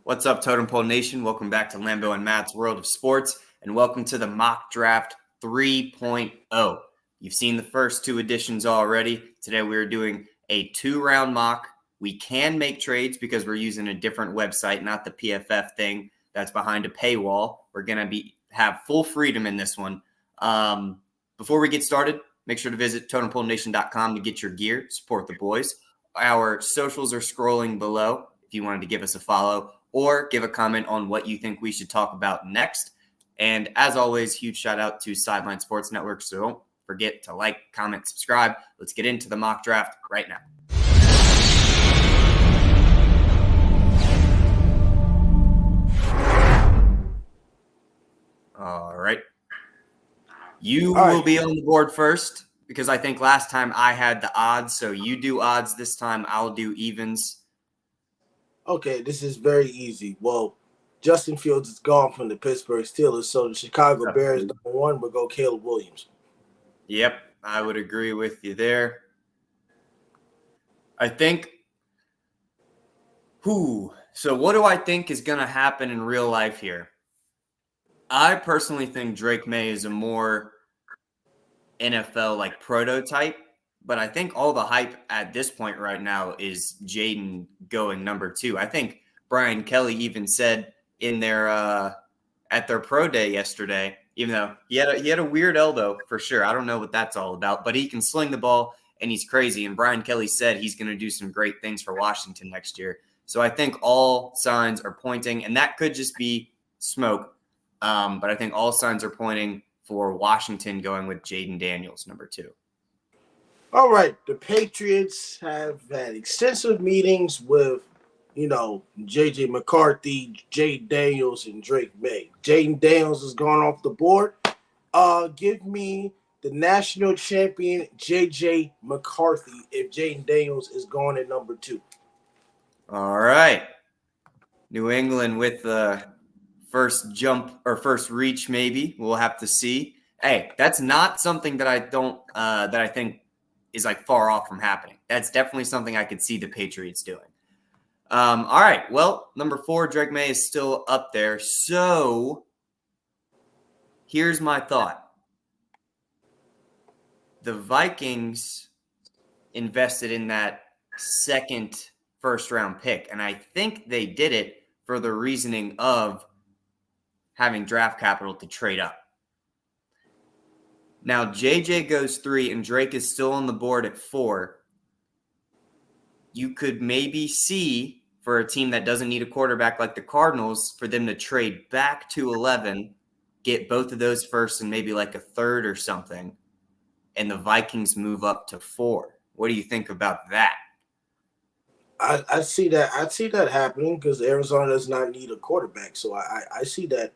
What's up, Totem Pole Nation? Welcome back to Lambo and Matt's World of Sports, and welcome to the Mock Draft 3.0. You've seen the first two editions already. Today we are doing a 2-round mock. We can make trades because we're using a different website, not the PFF thing that's behind a paywall. We're going to have full freedom in this one. Before we get started, make sure to visit totempolenation.com to get your gear, support the boys. Our socials are scrolling below if you wanted to give us a follow or give a comment on what you think we should talk about next. And as always, huge shout out to Sideline Sports Network. So don't forget to like, comment, subscribe. Let's get into the mock draft right now. All right. You will be on the board first because I think last time I had the odds. So you do odds this time. I'll do evens. Okay, this is very easy. Well, Justin Fields is gone from the Pittsburgh Steelers, so the Chicago Bears #1 will go Caleb Williams. Yep, I would agree with you there. I think so what do I think is going to happen in real life here? I personally think Drake May is a more NFL like prototype, but I think all the hype at this point right now is Jaden going number 2. I think Brian Kelly even said in their at their pro day yesterday, even though he had a weird elbow for sure. I don't know what that's all about, but he can sling the ball and he's crazy. And Brian Kelly said he's going to do some great things for Washington next year. So I think all signs are pointing, and that could just be smoke. But I think all signs are pointing for Washington going with Jaden Daniels, number 2. All right. The Patriots have had extensive meetings with, J.J. McCarthy, Jaden Daniels, and Drake May. Jaden Daniels is gone off the board. Give me the national champion, J.J. McCarthy, if Jaden Daniels is gone at number 2. All right. New England with the first jump or first reach, maybe. We'll have to see. Hey, that's not something that I think is like far off from happening. That's definitely something I could see the Patriots doing. All right. Well, number 4, Drake May is still up there. So here's my thought. The Vikings invested in that second first-round pick, and I think they did it for the reasoning of having draft capital to trade up. Now, JJ goes 3 and Drake is still on the board at 4. You could maybe see for a team that doesn't need a quarterback like the Cardinals for them to trade back to 11, get both of those first and maybe like a third or something, and the Vikings move up to 4. What do you think about that? I see that. I see that happening because Arizona does not need a quarterback. So I see that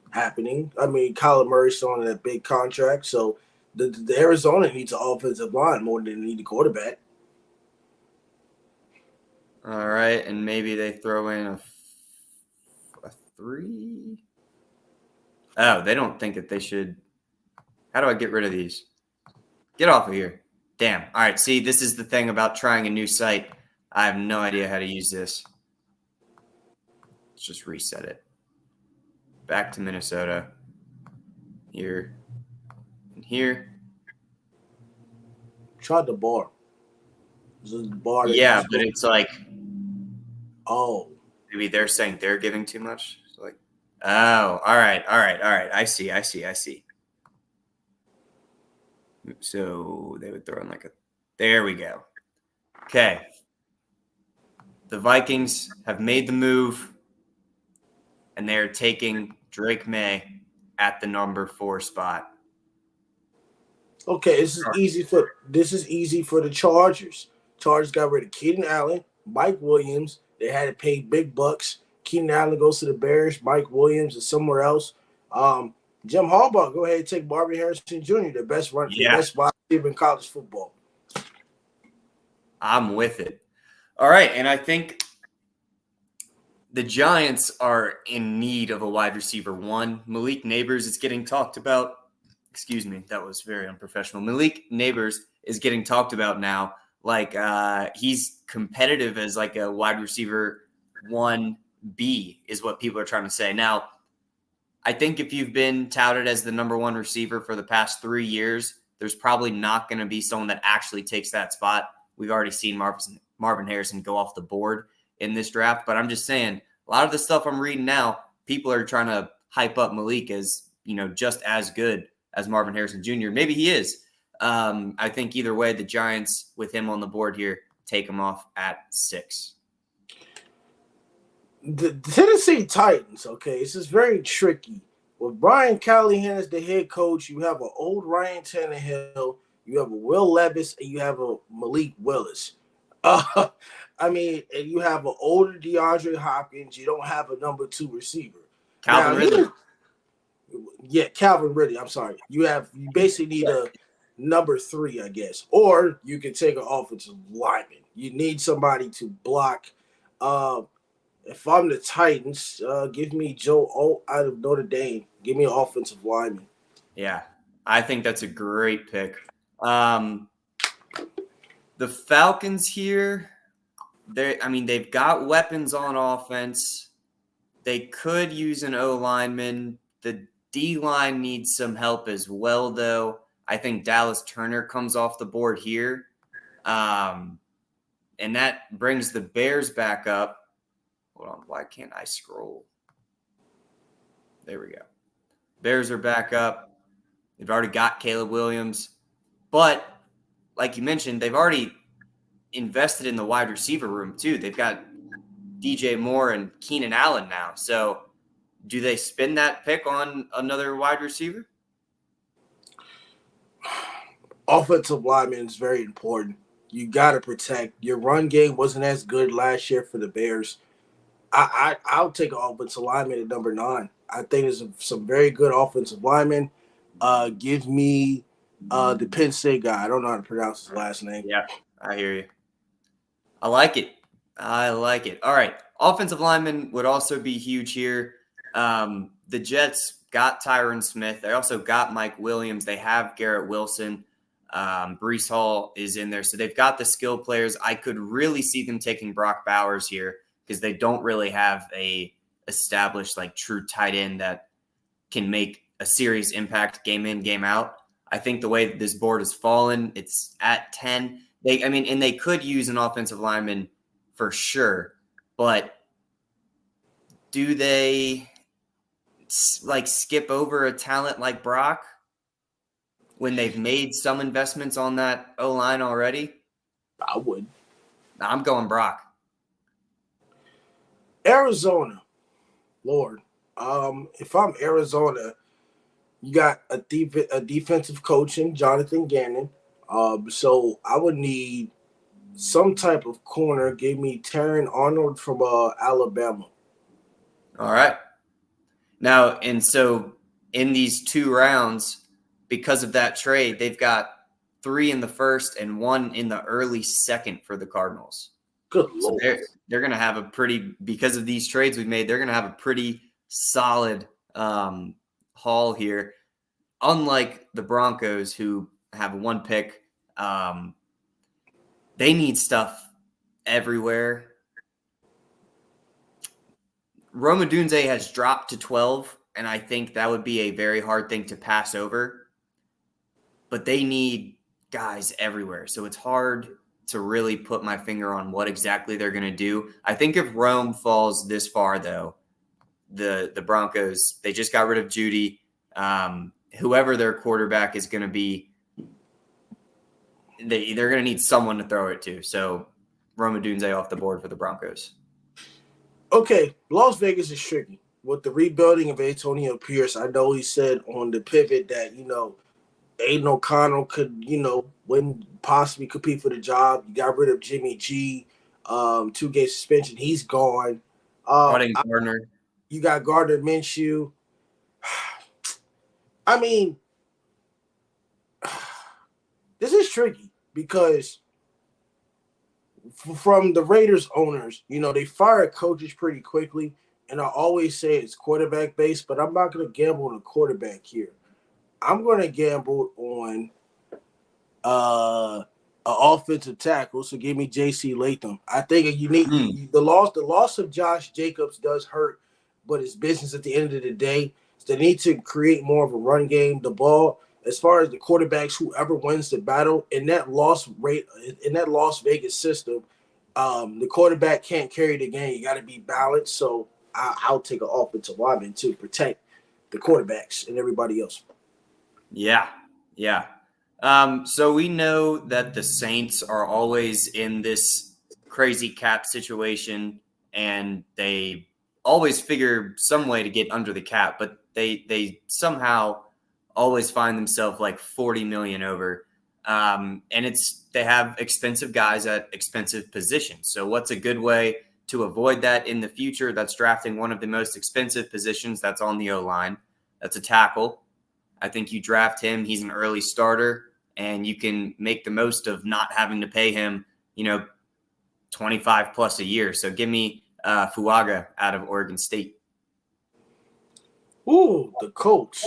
happening. I mean, Kyler Murray's on that big contract, so the Arizona needs an offensive line more than they need a quarterback. All right, and maybe they throw in a 3. Oh, they don't think that they should. How do I get rid of these? Get off of here. Damn. All right, see, this is the thing about trying a new site. I have no idea how to use this. Let's just reset it. Back to Minnesota. Here. And here. Try the bar. The bar. Yeah, but it's like. Oh. Maybe they're saying they're giving too much. It's like, oh, all right. I see. So they would throw in like a. There we go. Okay. The Vikings have made the move, and they're taking Drake May at the number 4 spot. Okay, this is easy for the Chargers. Chargers got rid of Keenan Allen, Mike Williams. They had to pay big bucks. Keenan Allen goes to the Bears. Mike Williams is somewhere else. Jim Harbaugh, go ahead and take Marvin Harrison Jr., the best wide receiver in college football. I'm with it. All right, and I think the Giants are in need of a wide receiver 1. Malik Neighbors is getting talked about. Excuse me, that was very unprofessional. Malik Neighbors is getting talked about now. Like he's competitive as like a wide receiver 1 B is what people are trying to say. Now, I think if you've been touted as the number one receiver for the past 3 years, there's probably not going to be someone that actually takes that spot. We've already seen Marvin Harrison go off the board in this draft, but I'm just saying a lot of the stuff I'm reading now, people are trying to hype up Malik as, just as good as Marvin Harrison Jr. Maybe he is. I think either way, the Giants with him on the board here take him off at 6. The Tennessee Titans, okay, this is very tricky. With Brian Callahan as the head coach, you have an old Ryan Tannehill, you have a Will Levis, and you have a Malik Willis. And you have an older DeAndre Hopkins. You don't have a number 2 receiver. Calvin Ridley. Yeah, Calvin Ridley. I'm sorry. You basically need a number 3, I guess. Or you can take an offensive lineman. You need somebody to block. If I'm the Titans, give me Joe Alt out of Notre Dame. Give me an offensive lineman. Yeah, I think that's a great pick. The Falcons here, they've got weapons on offense. They could use an O-lineman. The D-line needs some help as well, though. I think Dallas Turner comes off the board here. And that brings the Bears back up. Hold on, why can't I scroll? There we go. Bears are back up. They've already got Caleb Williams. But, like you mentioned, they've already invested in the wide receiver room, too. They've got DJ Moore and Keenan Allen now. So, do they spin that pick on another wide receiver? Offensive lineman is very important. You got to protect. Your run game wasn't as good last year for the Bears. I'll take an offensive lineman at number 9. I think there's some very good offensive linemen. Give me the Penn State guy. I don't know how to pronounce his last name. Yeah, I hear you. I like it. All right. Offensive lineman would also be huge here. The Jets got Tyron Smith. They also got Mike Williams. They have Garrett Wilson. Breece Hall is in there. So they've got the skill players. I could really see them taking Brock Bowers here because they don't really have a established true tight end that can make a serious impact game in, game out. I think the way that this board has fallen, it's at 10. They could use an offensive lineman for sure, but do they skip over a talent like Brock when they've made some investments on that O-line already? I would. I'm going Brock. Arizona, Lord. If I'm Arizona, you got a defensive coach in Jonathan Gannon. So I would need some type of corner. Give me Terran Arnold from Alabama. All right. Now, and so in these 2 rounds, because of that trade, they've got 3 in the first and 1 in the early second for the Cardinals. Good Lord. So they're going to have because of these trades we've made, they're going to have a pretty solid haul here. Unlike the Broncos, who have 1 pick, they need stuff everywhere. Rome Odunze has dropped to 12, and I think that would be a very hard thing to pass over. But they need guys everywhere, so it's hard to really put my finger on what exactly they're going to do. I think if Rome falls this far, though, the Broncos, they just got rid of Judy. Whoever their quarterback is going to be, they're going to need someone to throw it to. So Rome Odunze off the board for the Broncos. Okay, Las Vegas is tricky. With the rebuilding of Antonio Pierce, I know he said on the pivot that, Aiden O'Connell could, wouldn't possibly compete for the job. You got rid of Jimmy G, 2-game suspension. He's gone. Gardner. You got Gardner Minshew. This is tricky because from the Raiders owners, they fire coaches pretty quickly. And I always say it's quarterback based, but I'm not going to gamble on a quarterback here. I'm going to gamble on an offensive tackle. So give me J.C. Latham. I think you need Hmm. the loss of Josh Jacobs does hurt, but it's business at the end of the day. So they need to create more of a run game. The ball, as far as the quarterbacks, whoever wins the battle in that Las Vegas system, the quarterback can't carry the game. You got to be balanced. So I'll take an offensive lineman to protect the quarterbacks and everybody else. Yeah. Yeah. So we know that the Saints are always in this crazy cap situation, and they always figure some way to get under the cap, but they somehow always find themselves like 40 million over. And they have expensive guys at expensive positions. So what's a good way to avoid that in the future? That's drafting one of the most expensive positions that's on the O-line. That's a tackle. I think you draft him. He's an early starter, and you can make the most of not having to pay him, 25 plus a year. So give me Fuaga out of Oregon State. Ooh, the coach.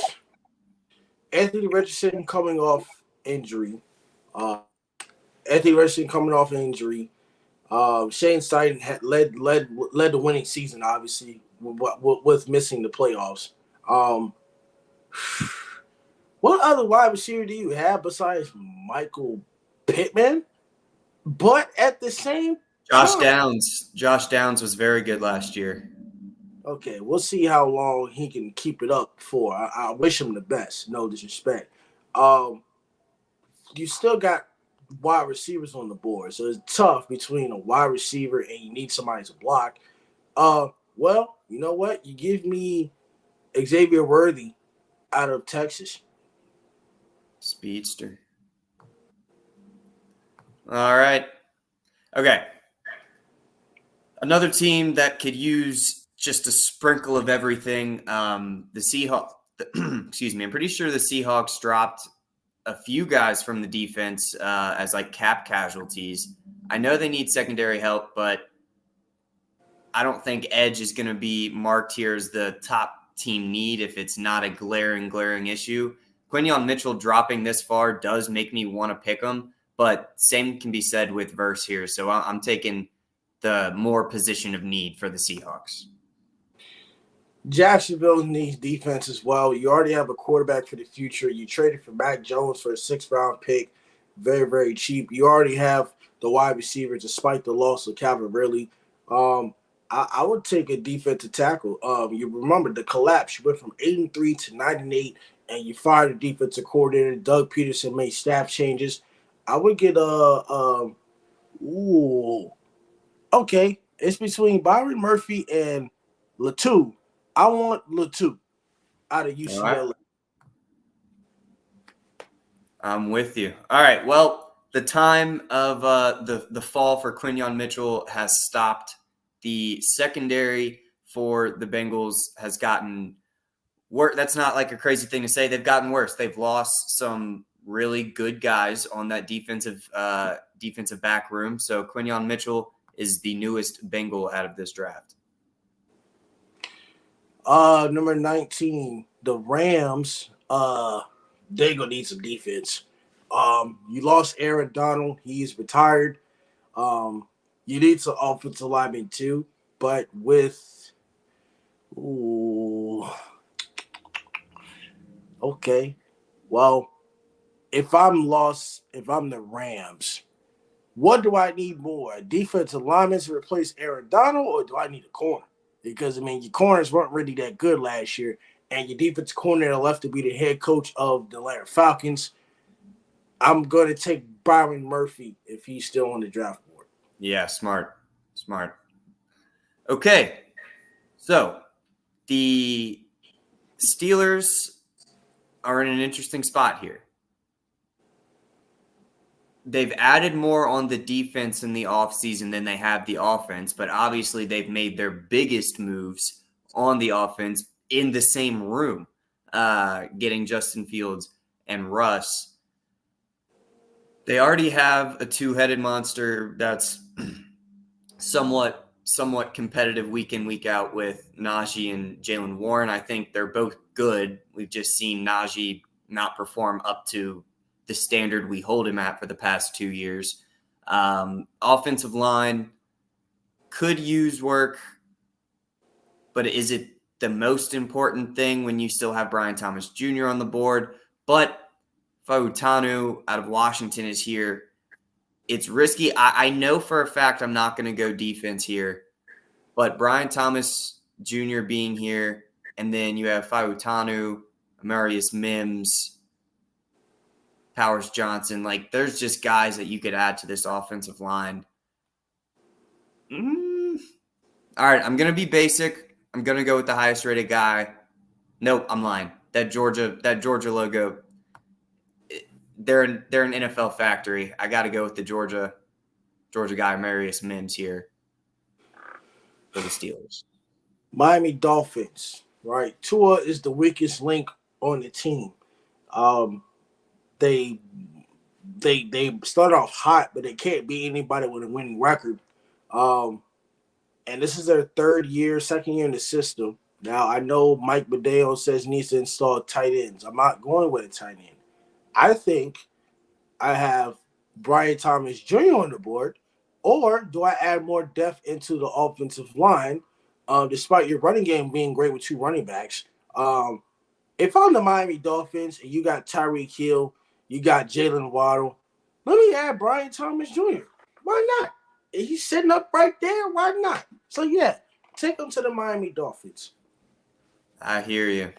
Anthony Richardson coming off injury. Uh, Anthony Richardson coming off injury. Shane Steichen had led the winning season, obviously, with missing the playoffs. Um, what other wide receiver do you have besides Michael Pittman? But at the same Josh time, Downs. Josh Downs was very good last year. okay, we'll see how long he can keep it up for. I wish him the best. No disrespect. Um, you still got wide receivers on the board, so it's tough between a wide receiver and you need somebody to block. Well, you know what? You give me Xavier Worthy out of Texas. Speedster. All right. Okay. Another team that could use just a sprinkle of everything. The Seahawks. Excuse me. I'm pretty sure the Seahawks dropped a few guys from the defense as like cap casualties. I know they need secondary help, but I don't think edge is going to be marked here as the top team need if it's not a glaring issue. Quinyon Mitchell dropping this far does make me want to pick him, but same can be said with Verse here. So I'm taking the more position of need for the Seahawks. Jacksonville needs defense as well. You already have a quarterback for the future. You traded for Mac Jones for a sixth-round pick, very, very cheap. You already have the wide receiver, despite the loss of Calvin Ridley. Um, I would take a defensive tackle. You remember the collapse. You went from 8-3 to 9-8, and you fired the defensive coordinator. Doug Peterson made staff changes. I would get ooh, okay. It's between Byron Murphy and Latu. I want Latu out of All right. UCLA. I'm with you. All right. Well, the time of the fall for Quinyon Mitchell has stopped. The secondary for the Bengals has gotten worse. That's not like a crazy thing to say. They've gotten worse. They've lost some really good guys on that defensive back room. So Quinyon Mitchell is the newest Bengal out of this draft. Number 19, the Rams. They gonna need some defense. You lost Aaron Donald. He's retired. You need some offensive linemen too. But with ooh, okay. Well, if I'm the Rams, what do I need more? A defensive lineman to replace Aaron Donald, or do I need a corner? Because I mean, your corners weren't really that good last year, and your defensive coordinator left to be the head coach of the Atlanta Falcons. I'm going to take Byron Murphy if he's still on the draft board. Yeah, smart. Okay, so the Steelers are in an interesting spot here. They've added more on the defense in the offseason than they have the offense, but obviously they've made their biggest moves on the offense in the same room, getting Justin Fields and Russ. They already have a two-headed monster that's somewhat competitive week in, week out with Najee and Jalen Warren. I think they're both good. We've just seen Najee not perform up to the standard we hold him at for the past 2 years. Offensive line could use work, but is it the most important thing when you still have Brian Thomas Jr. on the board? But Fautanu out of Washington is here. It's risky. I know for a fact I'm not going to go defense here, but Brian Thomas Jr. being here, and then you have Fautanu, Amarius Mims, Powers Johnson. Like, there's just guys that you could add to this offensive line. All right, I'm going to be basic. I'm going to go with the highest rated guy. Nope, I'm lying. That Georgia logo, they're an NFL factory. I got to go with the Georgia guy, Amarius Mims here for the Steelers. Miami Dolphins, right? Tua is the weakest link on the team. They start off hot, but they can't beat anybody with a winning record. And this is their second year in the system. Now, I know Mike Badeo says he needs to install tight ends. I'm not going with a tight end. I think I have Brian Thomas Jr. on the board, or do I add more depth into the offensive line, despite your running game being great with 2 running backs? If I'm the Miami Dolphins and you got Tyreek Hill, you got Jalen Waddle, let me add Brian Thomas Jr. Why not? He's sitting up right there. Why not? So, yeah, take him to the Miami Dolphins. I hear you.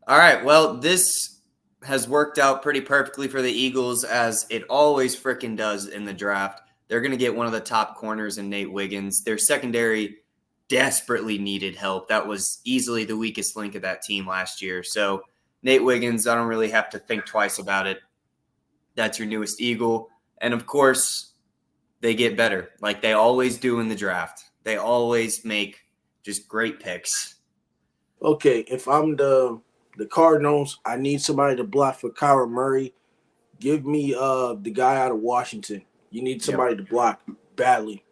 All right, well, this has worked out pretty perfectly for the Eagles, as it always frickin' does in the draft. They're going to get one of the top corners in Nate Wiggins. Their secondary desperately needed help. That was easily the weakest link of that team last year. So Nate Wiggins, I don't really have to think twice about it. That's your newest Eagle. And, of course, they get better like they always do in the draft. They always make just great picks. Okay, if I'm the Cardinals, I need somebody to block for Kyler Murray. Give me the guy out of Washington. You need somebody to block badly.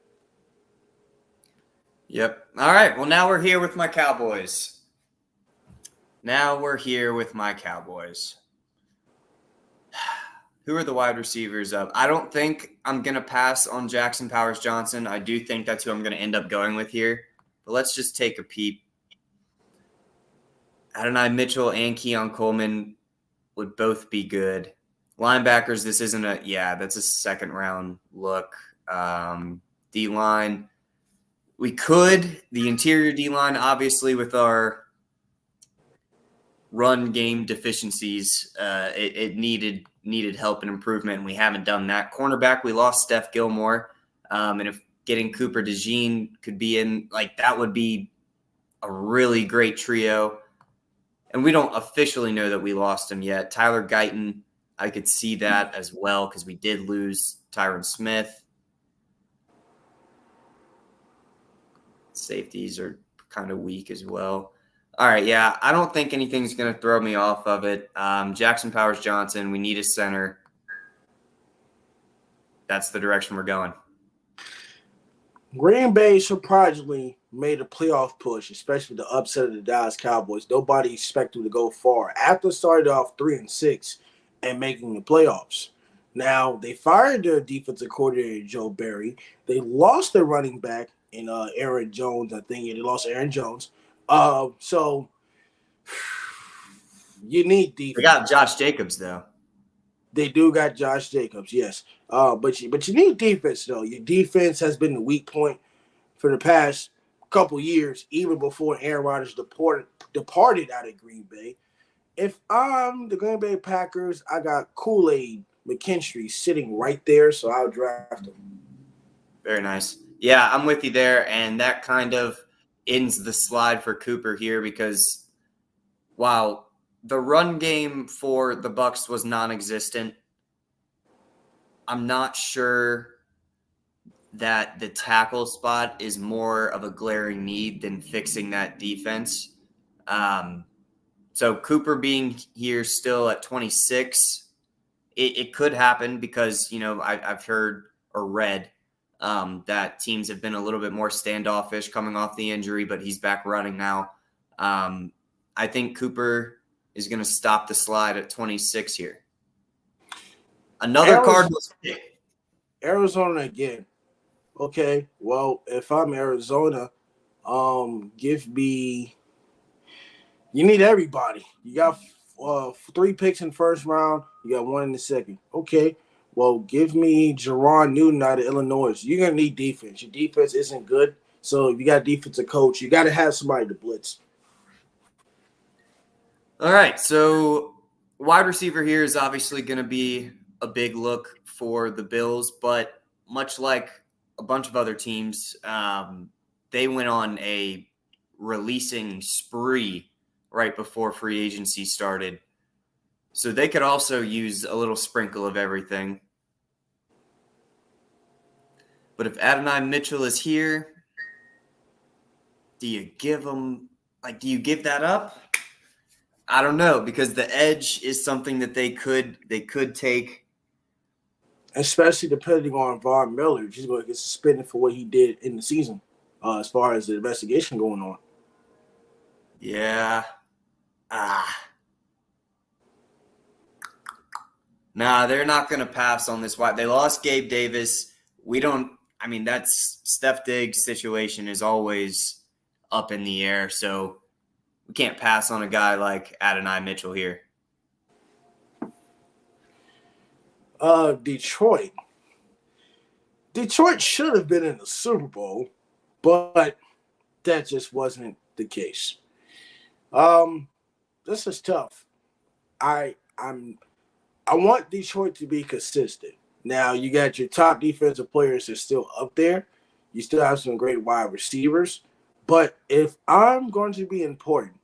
Yep. All right. Well, now we're here with my Cowboys. Who are the wide receivers up? I don't think I'm going to pass on Jackson Powers Johnson. I do think that's who I'm going to end up going with here. But let's just take a peep. Adonai Mitchell and Keon Coleman would both be good. Linebackers, this isn't that's a second round look. D-line, the interior D-line, obviously with our run game deficiencies, it needed help and improvement, and we haven't done that. Cornerback, we lost Steph Gilmore, and if getting Cooper DeJean could be in, like, that would be a really great trio. And we don't officially know that we lost him yet. Tyler Guyton, I could see that as well because we did lose Tyron Smith. Safeties are kind of weak as well. All right, yeah, I don't think anything's going to throw me off of it. Jackson Powers Johnson, we need a center. That's the direction we're going. Green Bay surprisingly made a playoff push, especially the upset of the Dallas Cowboys. Nobody expected them to go far after starting off 3-6 and making the playoffs. Now, they fired their defensive coordinator, Joe Barry. They lost their running back in Aaron Jones, I think. They lost Aaron Jones. So you need defense. They got Josh Jacobs, though. They do got Josh Jacobs, yes. But you need defense, though. Your defense has been the weak point for the past couple years, even before Aaron Rodgers departed out of Green Bay. If I'm the Green Bay Packers, I got Kool-Aid McKinstry sitting right there, so I'll draft him. Very nice. Yeah, I'm with you there, and that kind of ends the slide for Cooper here because while the run game for the Bucs was non-existent, I'm not sure that the tackle spot is more of a glaring need than fixing that defense. So Cooper being here still at 26, it could happen because, I've heard or read that teams have been a little bit more standoffish coming off the injury, but he's back running now. I think Cooper is going to stop the slide at 26 here. Another Cardinals pick. Arizona again. Okay, well, if I'm Arizona, give me. You need everybody. You got 3 picks in the first round. You got 1 in the second. Okay, well, give me Jerron Newton out of Illinois. You're gonna need defense. Your defense isn't good, so if you got a defensive coach, you got to have somebody to blitz. All right, so wide receiver here is obviously going to be a big look for the Bills, but much like a bunch of other teams, they went on a releasing spree right before free agency started. So they could also use a little sprinkle of everything. But if Adonai Mitchell is here, do you give that up? I don't know, because the edge is something that they could take. Especially depending on Von Miller. He's going to get suspended for what he did in the season as far as the investigation going on. Yeah. Nah, they're not going to pass on this wide. They lost Gabe Davis. That's Steph Diggs' situation is always up in the air, so we can't pass on a guy like Adonai Mitchell here. Detroit. Detroit should have been in the Super Bowl, but that just wasn't the case. This is tough. I want Detroit to be consistent. Now you got your top defensive players that are still up there. You still have some great wide receivers. But if I'm going to be important,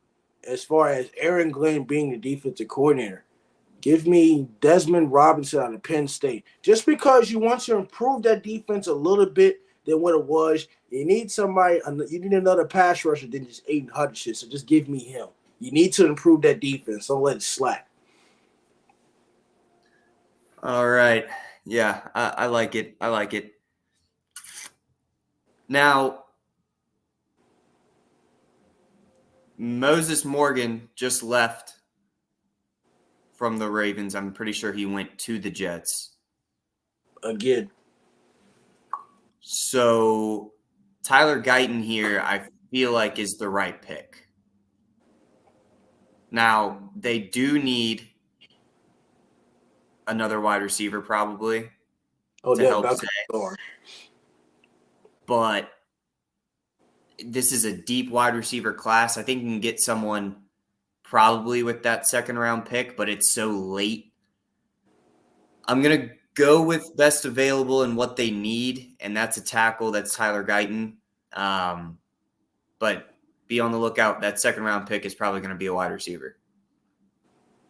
as far as Aaron Glenn being the defensive coordinator, give me Desmond Robinson out of Penn State. Just because you want to improve that defense a little bit than what it was, you need somebody. You need another pass rusher than just Aiden Hutchinson. So just give me him. You need to improve that defense. Don't let it slack. All right. Yeah, I like it. I like it. Now, Moses Morgan just left from the Ravens. I'm pretty sure he went to the Jets. Again. So Tyler Guyton here, I feel like, is the right pick. Now, they do need another wide receiver probably to help Zay. But this is a deep wide receiver class. I think you can get someone probably with that second-round pick, but it's so late. I'm going to go with best available and what they need, and that's a tackle. That's Tyler Guyton. But be on the lookout. That second-round pick is probably going to be a wide receiver.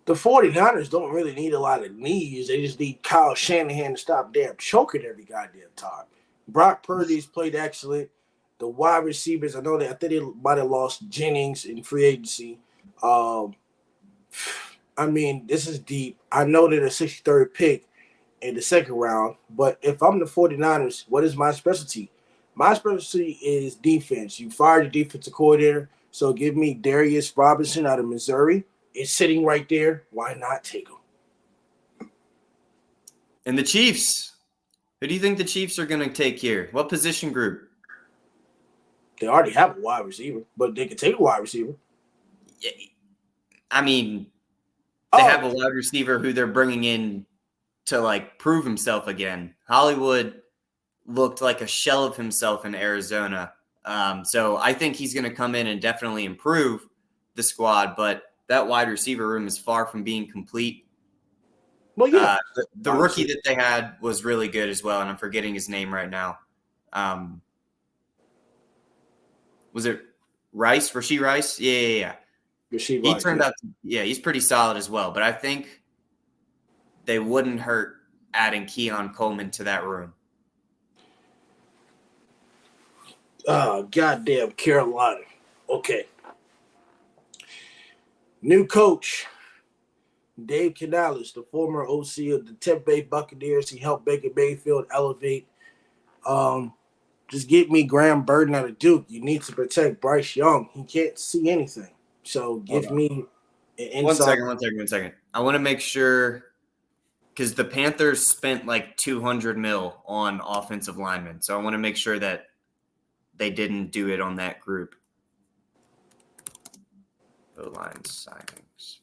The 49ers don't really need a lot of needs. They just need Kyle Shanahan to stop damn choking every goddamn time. Brock Purdy's played excellent. The wide receivers, I think they might have lost Jennings in free agency. This is deep. I know they're the 63rd pick in the second round, but if I'm the 49ers, what is my specialty? My specialty is defense. You fired the defensive coordinator, so give me Darius Robinson out of Missouri. It's sitting right there. Why not take him? And the Chiefs. Who do you think the Chiefs are going to take here? What position group? They already have a wide receiver, but they can take a wide receiver. Yeah. They have a wide receiver who they're bringing in to, prove himself again. Hollywood looked like a shell of himself in Arizona. So I think he's going to come in and definitely improve the squad, but that wide receiver room is far from being complete. Well, yeah. The rookie that they had was really good as well, and I'm forgetting his name right now. Was it Rice? Rashee Rice? Yeah. Rashee He Rice, turned out he's pretty solid as well, but I think they wouldn't hurt adding Keon Coleman to that room. Goddamn Carolina. Okay. New coach, Dave Canales, the former OC of the Tampa Bay Buccaneers. He helped Baker Mayfield elevate. Just get me Graham Burton out of Duke. You need to protect Bryce Young. He can't see anything. So give me an inside. One second. I want to make sure, because the Panthers spent like $200 million on offensive linemen. So I want to make sure that they didn't do it on that group. O-line signings.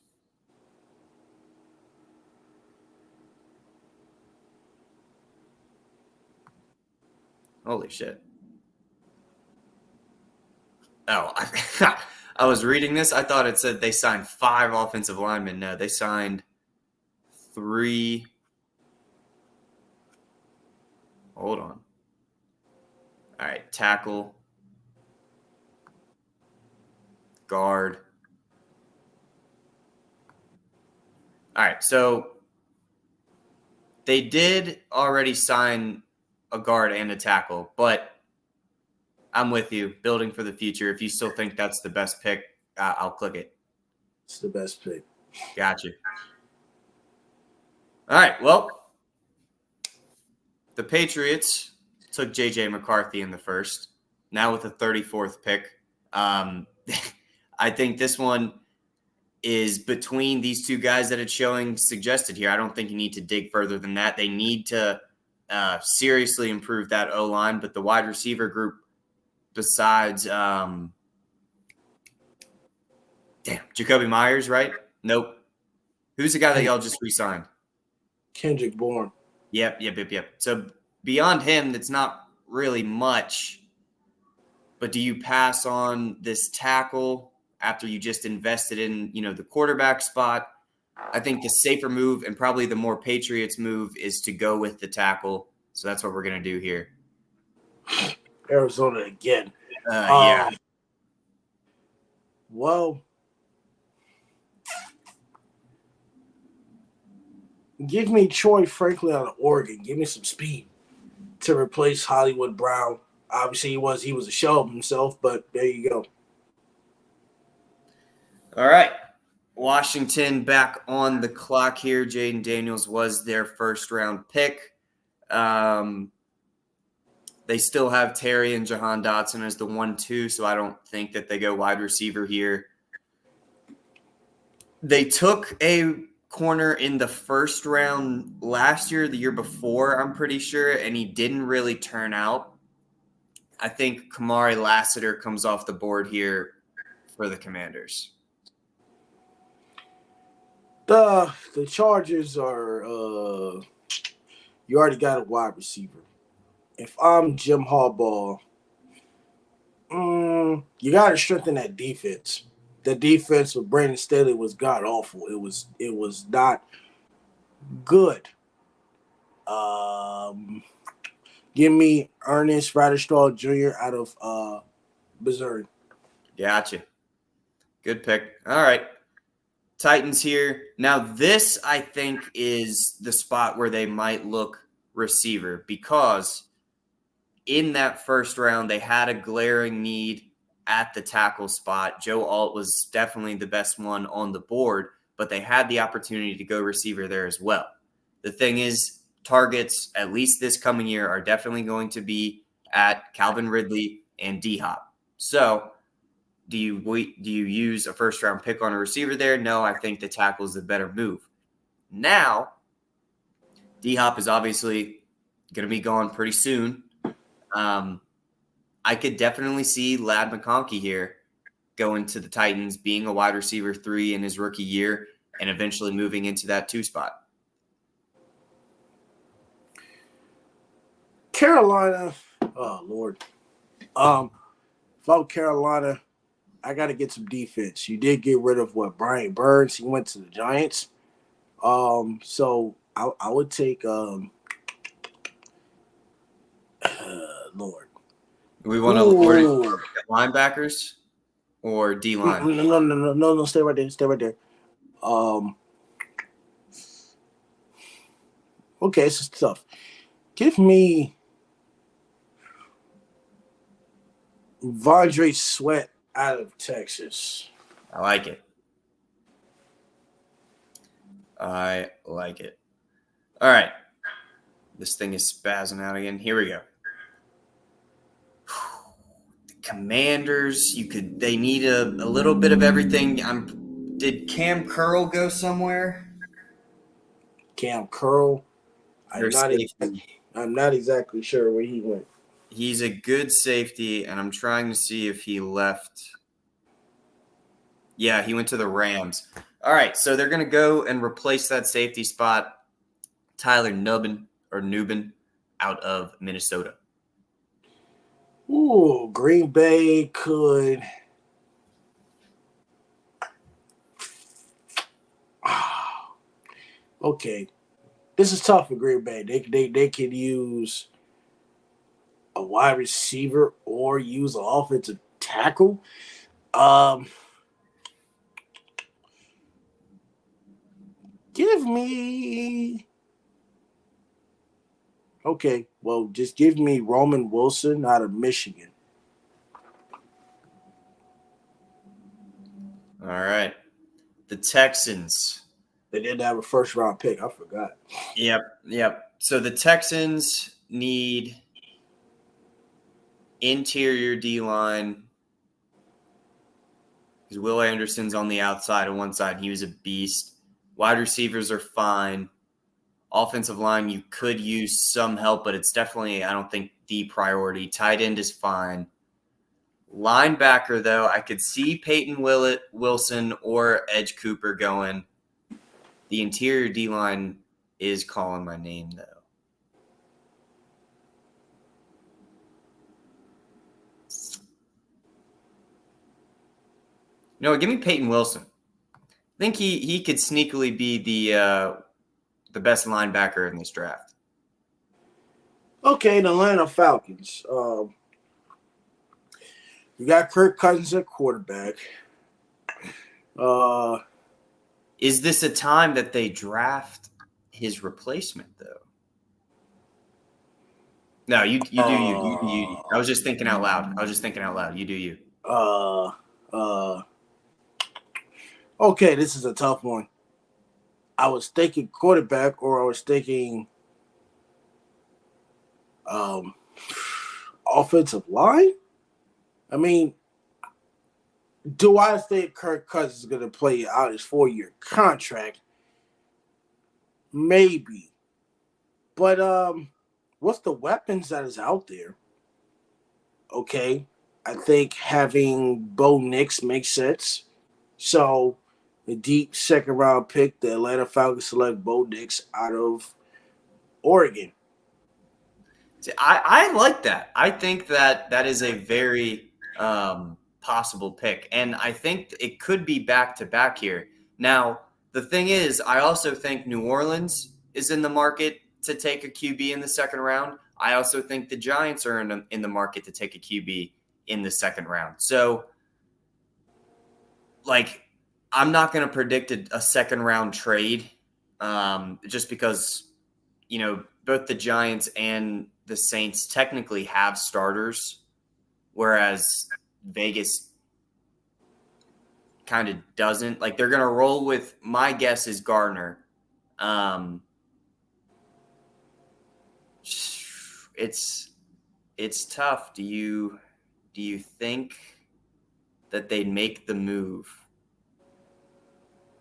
Holy shit. Oh, I was reading this. I thought it said they signed 5 offensive linemen. No, they signed 3. Hold on. All right, tackle, guard. All right, so they did already sign a guard and a tackle, but I'm with you. Building for the future. If you still think that's the best pick, I'll click it. It's the best pick. Gotcha. All right, well, the Patriots took J.J. McCarthy in the first, now with the 34th pick. I think this one is between these two guys that it's showing suggested here. I don't think you need to dig further than that. They need to seriously improve that O-line, but the wide receiver group besides Jacoby Myers, right? Nope. Who's the guy that y'all just re-signed? Kendrick Bourne. Yep. So beyond him, that's not really much. But do you pass on this tackle after you just invested in, the quarterback spot? I think the safer move and probably the more Patriots move is to go with the tackle. So that's what we're going to do here. Arizona again. Yeah. Well, give me Troy Franklin out of Oregon. Give me some speed to replace Hollywood Brown. Obviously, he was a shell of himself, but there you go. All right. Washington back on the clock here. Jaden Daniels was their first-round pick. They still have Terry and Jahan Dotson as the 1-2, so I don't think that they go wide receiver here. They took a corner in the first round last year, the year before, I'm pretty sure, and he didn't really turn out. I think Kamari Lassiter comes off the board here for the Commanders. The Chargers are you already got a wide receiver. If I'm Jim Harbaugh, you got to strengthen that defense. The defense with Brandon Staley was god awful. It was not good. Give me Ernest Raderstraw Jr. out of Missouri. Gotcha. Good pick. All right. Titans here. Now, this, I think, is the spot where they might look receiver because in that first round, they had a glaring need at the tackle spot. Joe Alt was definitely the best one on the board, but they had the opportunity to go receiver there as well. The thing is, targets, at least this coming year, are definitely going to be at Calvin Ridley and D-Hop. So do you use a first-round pick on a receiver there? No, I think the tackle is the better move. Now, D-Hop is obviously going to be gone pretty soon. I could definitely see Ladd McConkey here going to the Titans, being a wide receiver 3 in his rookie year, and eventually moving into that 2 spot. Carolina, oh Lord. If I'm Carolina, I got to get some defense. You did get rid of Brian Burns. He went to the Giants. So I would take Lord. Do we want to look at linebackers or D line? No. Stay right there. Okay, it's tough. Give me Vondre Sweat out of Texas. I like it. All right. This thing is spazzing out again. Here we go. The Commanders, they need a little bit of everything. Did Cam Curl go somewhere? Cam Curl. Their safety. I'm not exactly sure where he went. He's a good safety, and I'm trying to see if he left. Yeah, he went to the Rams. All right, so they're going to go and replace that safety spot. Tyler Nubin out of Minnesota. Ooh, Green Bay could. Okay, this is tough for Green Bay. They could use a wide receiver or use an offensive tackle. Um, give me. Okay, well, just give me Roman Wilson out of Michigan. All right. The Texans. They didn't have a first round pick. I forgot. Yep. So the Texans need interior D line. Because Will Anderson's on the outside on one side. He was a beast. Wide receivers are fine. Offensive line, you could use some help, but it's definitely, I don't think, the priority. Tight end is fine. Linebacker, though, I could see Peyton Wilson or Edge Cooper going. The interior D-line is calling my name, though. No, give me Peyton Wilson. I think he could sneakily be the best linebacker in this draft. Okay, the Atlanta Falcons. You got Kirk Cousins at quarterback. Is this a time that they draft his replacement, though? No, you do you. You do you. I was just thinking out loud. You do you. Okay, this is a tough one. I was thinking quarterback, or I was thinking offensive line. I mean, do I think Kirk Cousins is going to play out his 4-year contract? Maybe, but what's the weapons that is out there? Okay, I think having Bo Nix makes sense. So, the deep second round pick, the Atlanta Falcons select Bo Nix out of Oregon. See, I like that. I think that is a very possible pick, and I think it could be back to back here. Now, the thing is, I also think New Orleans is in the market to take a QB in the second round. I also think the Giants are in the market to take a QB in the second round. So, like, I'm not going to predict a second round trade just because, both the Giants and the Saints technically have starters, whereas Vegas kind of doesn't. Like, they're going to roll with, my guess is Gardner. It's tough. Do you think that they'd make the move?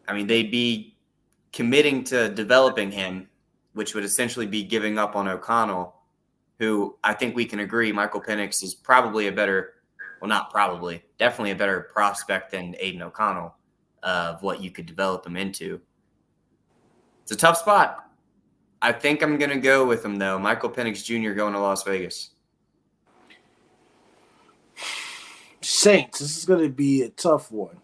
I mean, they'd be committing to developing him, which would essentially be giving up on O'Connell, who I think we can agree Michael Penix is probably definitely a better prospect than Aiden O'Connell of what you could develop him into. It's a tough spot. I think I'm going to go with him, though. Michael Penix Jr. going to Las Vegas. Saints, this is going to be a tough one.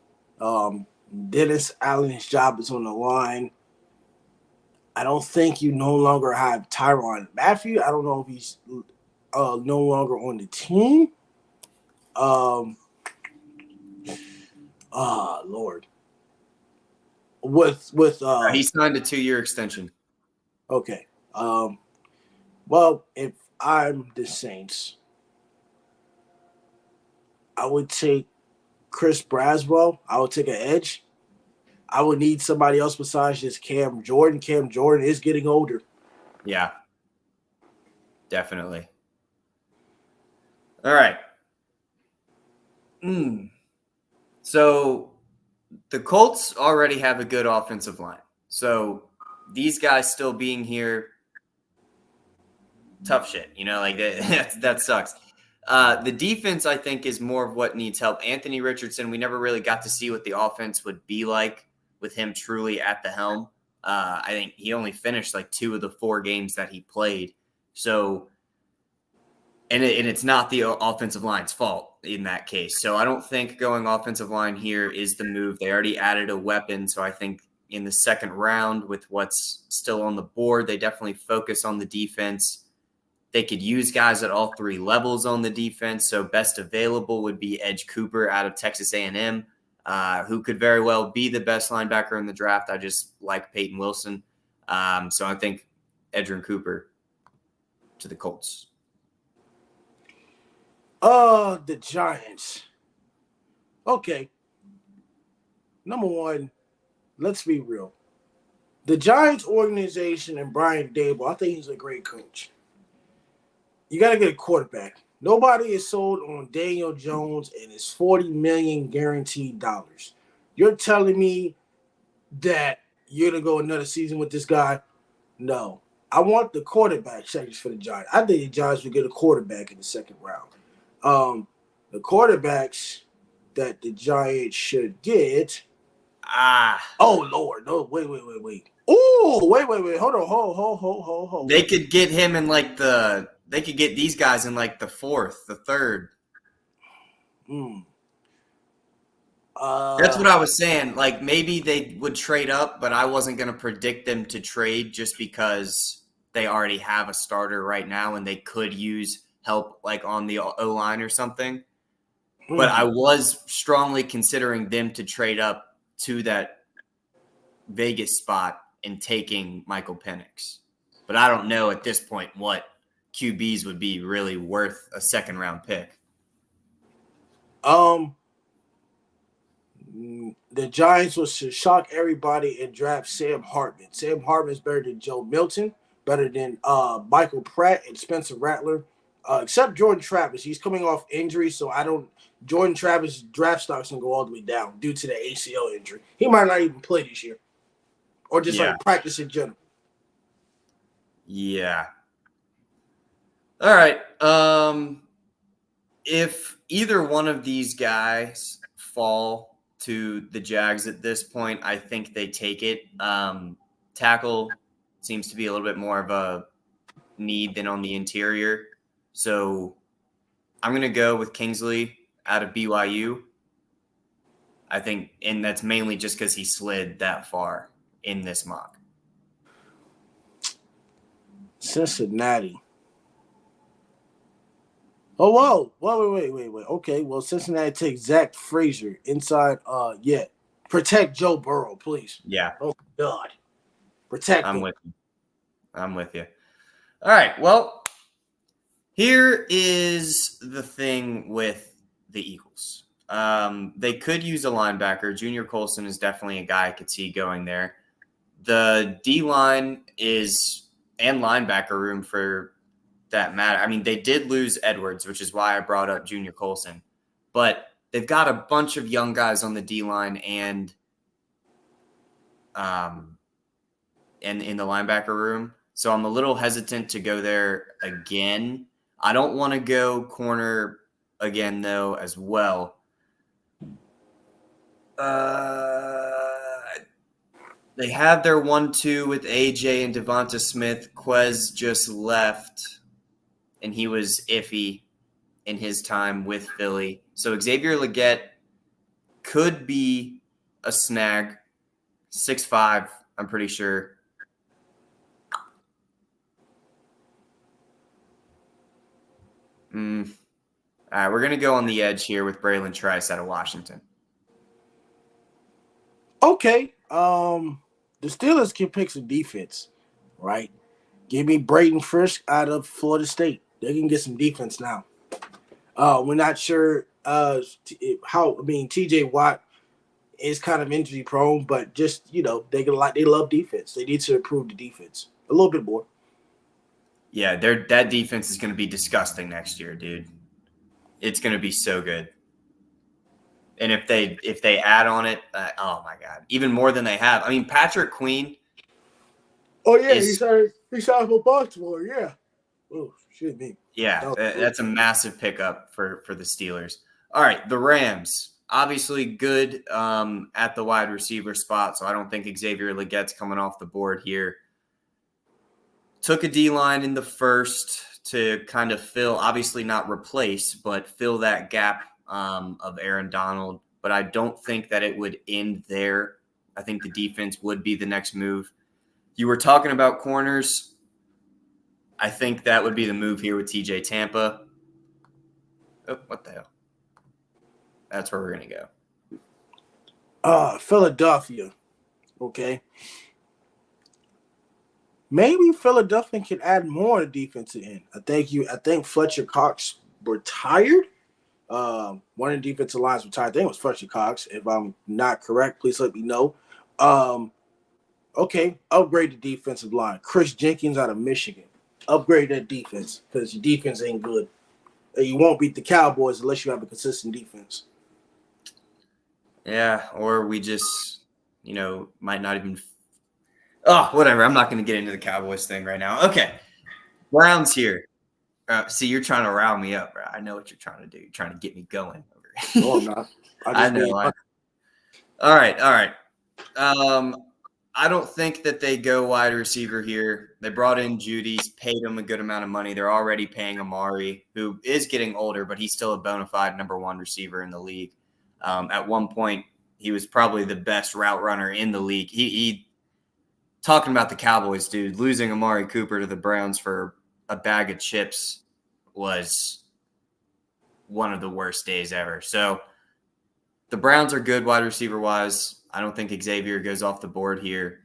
Dennis Allen's job is on the line. I don't think you no longer have Tyrann Mathieu. I don't know if he's no longer on the team. Lord. He signed a 2-year extension. Okay. Well, if I'm the Saints, I would take Chris Braswell. I would take an edge. I would need somebody else besides just Cam Jordan. Cam Jordan is getting older. Yeah, definitely. All right. So the Colts already have a good offensive line. So these guys still being here, tough shit. Like that sucks. The defense, I think, is more of what needs help. Anthony Richardson, we never really got to see what the offense would be like with him truly at the helm. I think he only finished like 2 of the 4 games that he played. So, and it's not the offensive line's fault in that case. So I don't think going offensive line here is the move. They already added a weapon. So I think in the second round with what's still on the board, they definitely focus on the defense. They could use guys at all 3 levels on the defense. So best available would be Edge Cooper out of Texas A&M, who could very well be the best linebacker in the draft. I just like Peyton Wilson. So I think Edgerrin Cooper to the Colts. The Giants. Okay. Number one, let's be real. The Giants organization and Brian Daboll, I think he's a great coach. You got to get a quarterback. Nobody is sold on Daniel Jones and his $40 million guaranteed dollars. You're telling me that you're going to go another season with this guy? No. I want the quarterback changes for the Giants. I think the Giants would get a quarterback in the second round. The quarterbacks that the Giants should get. Oh, Lord. No, wait. Oh, wait. Hold on. Hold. They could get him in they could get these guys in like the 4th, the 3rd. That's what I was saying. Like maybe they would trade up, but I wasn't going to predict them to trade just because they already have a starter right now and they could use help like on the O-line or something. But I was strongly considering them to trade up to that Vegas spot and taking Michael Penix. But I don't know at this point what QBs would be really worth a second round pick. The Giants was to shock everybody and draft Sam Hartman. Sam Hartman's better than Joe Milton, better than Michael Pratt and Spencer Rattler, except Jordan Travis. He's coming off injury, so Jordan Travis' draft stock's going to go all the way down due to the ACL injury. He might not even play this year or just like practice in general. Yeah. All right. If either one of these guys fall to the Jags at this point, I think they take it. Tackle seems to be a little bit more of a need than on the interior. So I'm going to go with Kingsley out of BYU. I think, and that's mainly just because he slid that far in this mock. Cincinnati. Oh, whoa. Wait. Okay, well, Cincinnati takes Zach Frazier inside. Protect Joe Burrow, please. Yeah. Oh, God. Protect him. I'm with you. All right, well, here is the thing with the Eagles. They could use a linebacker. Junior Colson is definitely a guy I could see going there. The D-line and linebacker room for that matter. I mean, they did lose Edwards, which is why I brought up Junior Colson. But they've got a bunch of young guys on the D-line and in the linebacker room. So I'm a little hesitant to go there again. I don't want to go corner again, though, as well. They have their 1-2 with AJ and Devonta Smith. Quez just left, and he was iffy in his time with Philly. So Xavier Legette could be a snag. 6'5", I'm pretty sure. All right, we're going to go on the edge here with Braylon Trice out of Washington. Okay. The Steelers can pick some defense, right? Give me Braden Frisk out of Florida State. They can get some defense now. We're not sure TJ Watt is kind of injury prone, but just, they love defense. They need to improve the defense a little bit more. Yeah, that defense is going to be disgusting next year, dude. It's going to be so good. And if they add on it, oh my God, even more than they have. I mean, Patrick Queen, Oh yeah, is he signed for Baltimore. Yeah. Oh shit, me. yeah, That was that's a massive pickup for the Steelers. All right, the Rams obviously good at the wide receiver spot, so I don't think Xavier Legette's coming off the board here. Took a D line in the first to kind of fill, obviously not replace, but fill that gap of Aaron Donald. But I don't think that it would end there. I think the defense would be the next move. You were talking about corners. I think that would be the move here with TJ Tampa. Oh, what the hell? That's where we're going to go. Philadelphia. Okay. Maybe Philadelphia can add more to defensive end. I think Fletcher Cox retired. One of the defensive lines retired. I think it was Fletcher Cox. If I'm not correct, please let me know. Okay, upgrade the defensive line. Chris Jenkins out of Michigan. Upgrade that defense because your defense ain't good. You won't beat the Cowboys unless you have a consistent defense. Yeah, or we just, might not even. Oh, whatever. I'm not going to get into the Cowboys thing right now. Okay. Browns here. See, you're trying to rile me up, bro. I know what you're trying to do. You're trying to get me going. No, I'm not. I know. All right. I don't think that they go wide receiver here. They brought in Judy's, paid him a good amount of money. They're already paying Amari, who is getting older, but he's still a bona fide number one receiver in the league. At one point, he was probably the best route runner in the league. He talking about the Cowboys, dude, losing Amari Cooper to the Browns for a bag of chips was one of the worst days ever. So the Browns are good wide receiver wise. I don't think Xavier goes off the board here.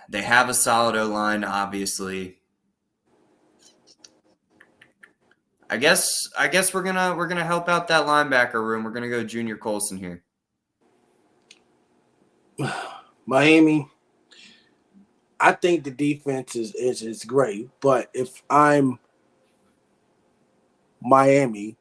They have a solid O-line, obviously. I guess we're gonna help out that linebacker room. We're gonna go Junior Colson here. Miami. I think the defense is great, but if I'm Miami,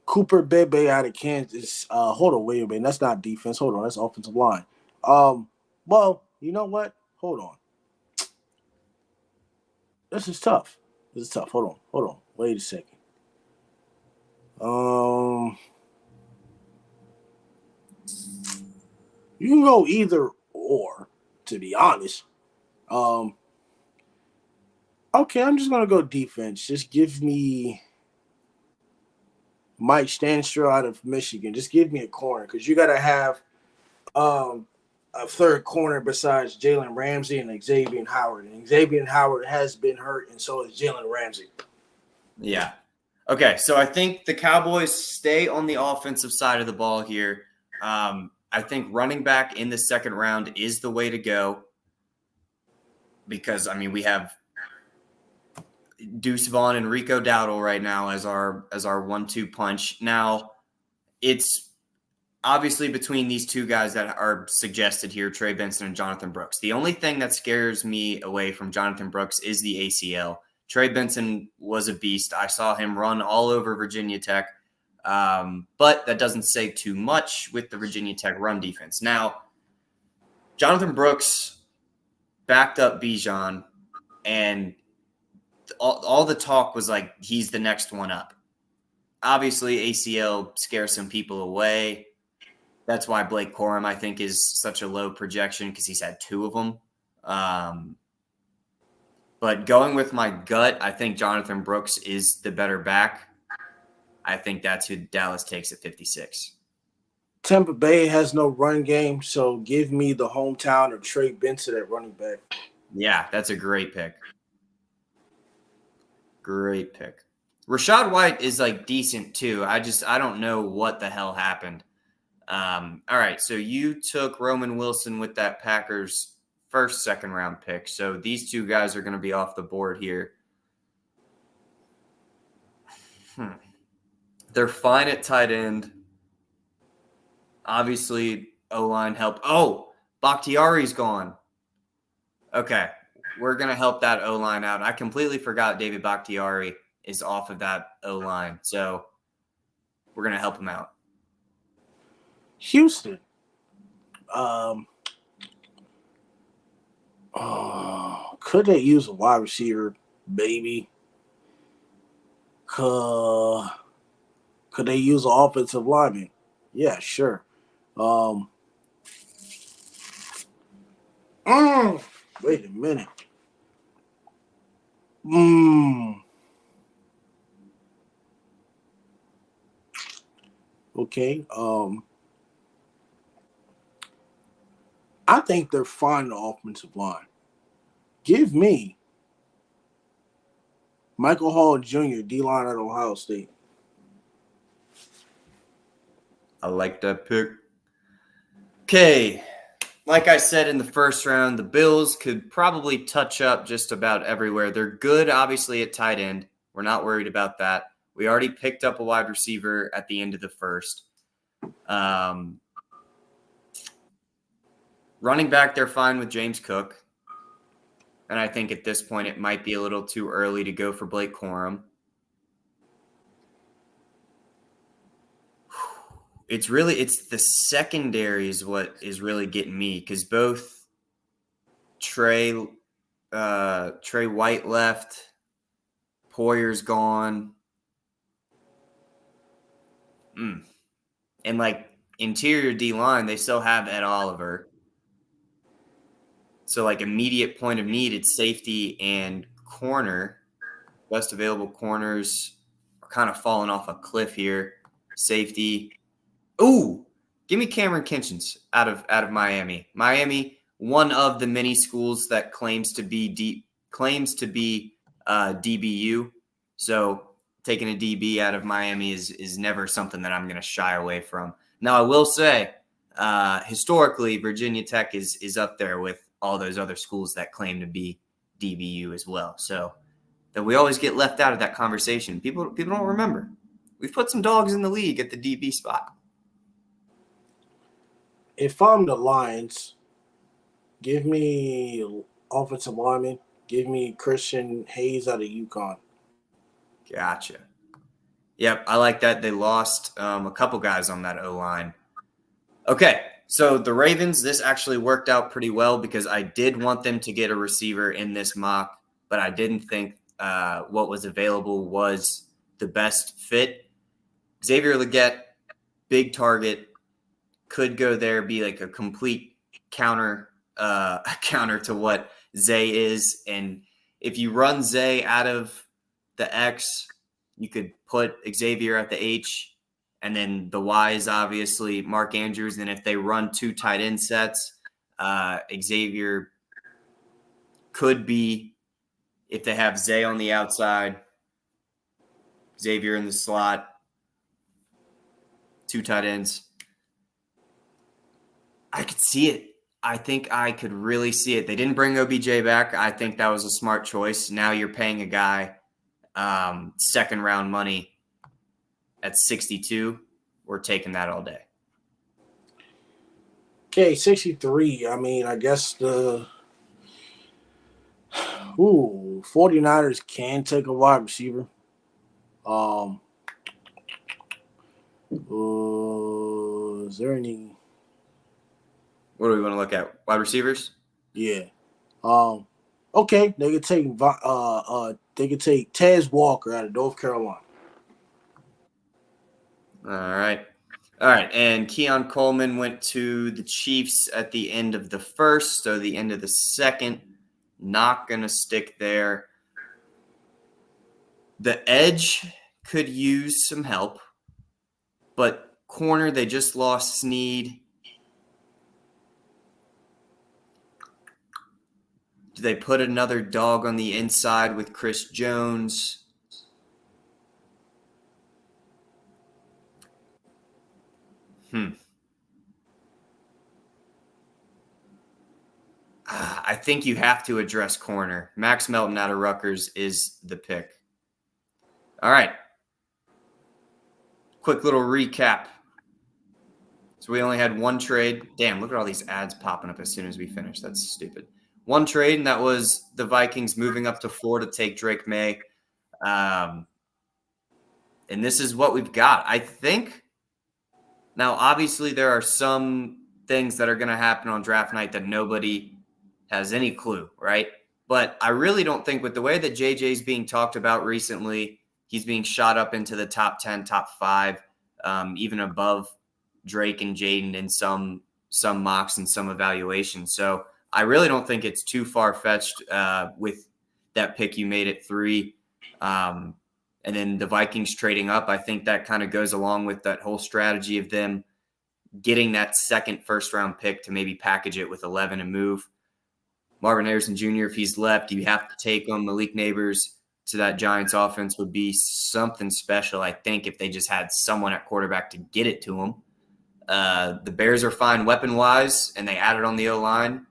Cooper Bebe out of Kansas. Hold on, wait a minute. That's not defense. Hold on, that's offensive line. Well, you know what? Hold on. This is tough. Hold on. Wait a second. You can go either or, to be honest. Um, okay, I'm just gonna go defense. Just give me Mike Stanstra out of Michigan. Just give me a corner because you gotta have a third corner besides Jalen Ramsey and Xavier Howard. And Xavier Howard has been hurt, and so is Jalen Ramsey. Yeah. Okay, so I think the Cowboys stay on the offensive side of the ball here. I think running back in the second round is the way to go because, we have Deuce Vaughn and Rico Dowdle right now as our 1-2 punch. Now, it's obviously between these two guys that are suggested here, Trey Benson and Jonathan Brooks. The only thing that scares me away from Jonathan Brooks is the ACL. Trey Benson was a beast. I saw him run all over Virginia Tech, but that doesn't say too much with the Virginia Tech run defense. Now, Jonathan Brooks backed up Bijan, and all the talk was like he's the next one up. Obviously, ACL scares some people away. That's why Blake Corum, I think, is such a low projection because he's had two of them. But going with my gut, I think Jonathan Brooks is the better back. I think that's who Dallas takes at 56. Tampa Bay has no run game, so give me the hometown of Trey Benson at running back. Yeah, that's a great pick. Great pick. Rachaad White is decent too. I don't know what the hell happened. All right, so you took Roman Wilson with that Packers first second round pick. So these two guys are going to be off the board here. They're fine at tight end. Obviously, O-line help. Oh, Bakhtiari's gone. Okay, we're going to help that O-line out. I completely forgot David Bakhtiari is off of that O-line. So we're going to help him out. Houston. Could they use a wide receiver? Maybe. Could they use an offensive lineman? Yeah, sure. Um, Wait a minute. Mm, okay. I think they're fine the offensive line. Give me Michael Hall Jr., D line at Ohio State. I like that pick. Okay. Like I said in the first round, the Bills could probably touch up just about everywhere. They're good, obviously, at tight end. We're not worried about that. We already picked up a wide receiver at the end of the first. Running back, they're fine with James Cook. And I think at this point, it might be a little too early to go for Blake Corum. It's the secondary is what is really getting me, because both Trey White left, Poyer's gone. And like interior D line, they still have Ed Oliver. So like immediate point of need, it's safety and corner. Best available corners are kind of falling off a cliff here. Safety. Ooh, give me Cameron Kinchens out of Miami. Miami, one of the many schools that claims to be DBU. So taking a DB out of Miami is never something that I'm going to shy away from. Now I will say, historically, Virginia Tech is up there with all those other schools that claim to be DBU as well. So that we always get left out of that conversation. People don't remember. We've put some dogs in the league at the DB spot. If I'm the Lions, give me offensive lineman. Give me Christian Hayes out of UConn. Gotcha. Yep, I like that. They lost a couple guys on that O-line. Okay, so the Ravens, this actually worked out pretty well because I did want them to get a receiver in this mock, but I didn't think what was available was the best fit. Xavier Legette, big target, could go there, be like a complete counter to what Zay is. And if you run Zay out of the X, you could put Xavier at the H, and then the Y is obviously Mark Andrews. And if they run two tight end sets, Xavier could be, if they have Zay on the outside, Xavier in the slot, two tight ends. I could see it. I think I could really see it. They didn't bring OBJ back. I think that was a smart choice. Now you're paying a guy second round money at 62. We're taking that all day. Okay, 63. I mean, I guess the 49ers can take a wide receiver. Is there any? What do we want to look at? Wide receivers? Yeah. Okay, they could take Tez Walker out of North Carolina. All right. And Keon Coleman went to the Chiefs at the end of the first, so the end of the second. Not going to stick there. The edge could use some help, but corner, they just lost Snead. Do they put another dog on the inside with Chris Jones? I think you have to address corner. Max Melton out of Rutgers is the pick. All right. Quick little recap. So we only had one trade. Damn, look at all these ads popping up as soon as we finish. That's stupid. One trade, and that was the Vikings moving up to Florida to take Drake May. And this is what we've got. I think now, obviously, there are some things that are going to happen on draft night that nobody has any clue, right? But I really don't think with the way that JJ's being talked about recently, he's being shot up into the top 10, top 5, even above Drake and Jaden in some mocks and some evaluations. So I really don't think it's too far-fetched with that pick you made at 3. And then the Vikings trading up, I think that kind of goes along with that whole strategy of them getting that second first-round pick to maybe package it with 11 and move. Marvin Harrison Jr., if he's left, you have to take him. Malik Neighbors to that Giants offense would be something special, I think, if they just had someone at quarterback to get it to him. The Bears are fine weapon-wise, and they added on the O-line.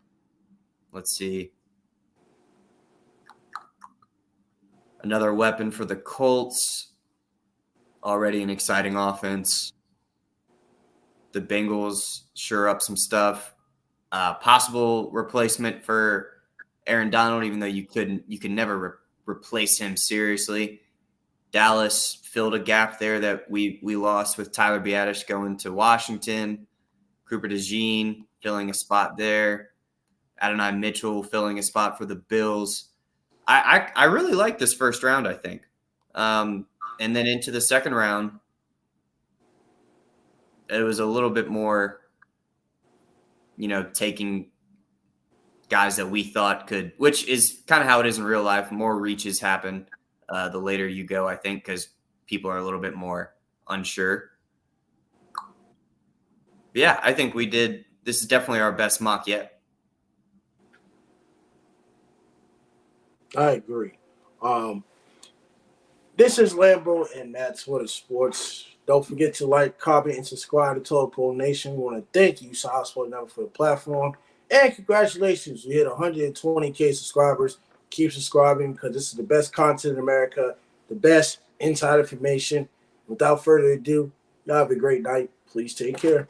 Let's see. Another weapon for the Colts. Already an exciting offense. The Bengals sure up some stuff. Possible replacement for Aaron Donald, even though you can never replace him seriously. Dallas filled a gap there that we lost with Tyler Biadasz going to Washington. Cooper DeJean filling a spot there. Adonai Mitchell filling a spot for the Bills. I really like this first round, I think. And then into the second round, it was a little bit more, taking guys that we thought could, which is kind of how it is in real life. More reaches happen the later you go, I think, because people are a little bit more unsure. But yeah, I think this is definitely our best mock yet. I agree. This is Lambo and Matt's What is Sports. Don't forget to like, comment, and subscribe to Total Pro Nation. We want to thank you, South Sport Network, for the platform. And congratulations, we hit 120K subscribers. Keep subscribing because this is the best content in America, the best inside information. Without further ado, y'all have a great night. Please take care.